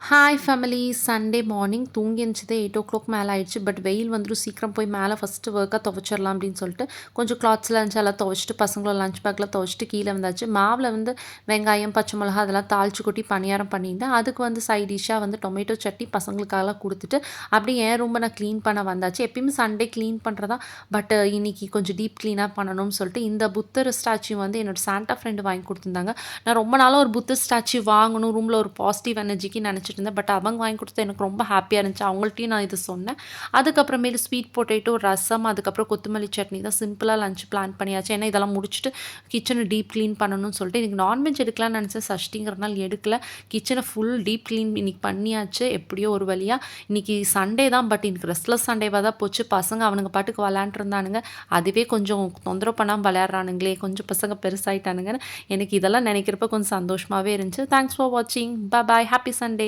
Hi family. Sunday morning தூங்கி எந்திச்சதே 8:00 மேலே ஆயிடுச்சு. பட் வெயில் வந்துடும், சீக்கிரம் போய் மேலே ஃபஸ்ட்டு ஒர்க்காக துவைச்சிடலாம் அப்படின்னு சொல்லிட்டு கொஞ்சம் கிளாத்ஸ்லாம் இருந்துச்சு, எல்லாம் துவைச்சிட்டு பசங்களோட லஞ்ச் பேக்கில் துவைச்சிட்டு கீழே வந்தாச்சு. மாவில் வந்து வெங்காயம், பச்சை மிளகா அதெல்லாம் தாளிச்சு கொட்டி பணியாரம் பண்ணியிருந்தேன். அதுக்கு வந்து சைட் டிஷ்ஷாக வந்து டொமேட்டோ சட்னி பசங்களுக்காகலாம் கொடுத்துட்டு அப்படியே என் ரூமை நான் க்ளீன் பண்ண வந்தாச்சு. எப்பயுமே சண்டே க்ளீன் பண்ணுறதா, பட் இன்னைக்கு கொஞ்சம் டீப் க்ளீனாக பண்ணணும்னு சொல்லிட்டு இந்த புத்தர் ஸ்டாச்சு வந்து என்னோட சாண்டா ஃப்ரெண்டு வாங்கி கொடுத்துருந்தாங்க. நான் ரொம்ப நாளாக ஒரு புத்தர் ஸ்டாச்சு வாங்கணும், ரூமில் ஒரு பாசிட்டிவ் எனர்ஜிக்கு நினச்சிட்டு இருந்தேன். பட் அவங்க வாங்கி கொடுத்தது எனக்கு ரொம்ப ஹாப்பியாக இருந்துச்சு. அவங்கள்ட்டையும் நான் இது சொன்னேன். அதுக்கப்புறமேலு ஸ்வீட் பொட்டேட்டோ, ரசம், அதுக்கப்புறம் கொத்தமல்லி சட்னி தான் சிம்பிளாக லஞ்ச் பிளான் பண்ணியாச்சு. ஏன்னா இதெல்லாம் முடிச்சுட்டு கிச்சனை டீப் க்ளீன் பண்ணணும்னு சொல்லிட்டு எனக்கு நான்வெஜ் எடுக்கலாம்னு நினச்சேன். சஷ்டிங்கிறனால எடுக்கல. கிச்சனை ஃபுல் டீப் க்ளீன் இன்னைக்கு பண்ணியாச்சு எப்படியோ ஒரு வழியாக. இன்னைக்கு சண்டே தான், பட் இன்னைக்கு ரெஸ்ட்லெஸ் சண்டேவாக தான் போச்சு. பசங்க அவனுங்க பாட்டுக்கு விளையாண்டுருந்தானுங்க. அதுவே கொஞ்சம் தொந்தரவு பண்ணாமல் விளையாடுறானுங்களே, கொஞ்சம் பசங்க பெருசாயிட்டானுங்கன்னு எனக்கு இதெல்லாம் நினைக்கிறப்ப கொஞ்சம் சந்தோஷமாகவே இருந்துச்சு. தேங்க்ஸ் ஃபார் வாட்சிங். பாய். Happy Sunday.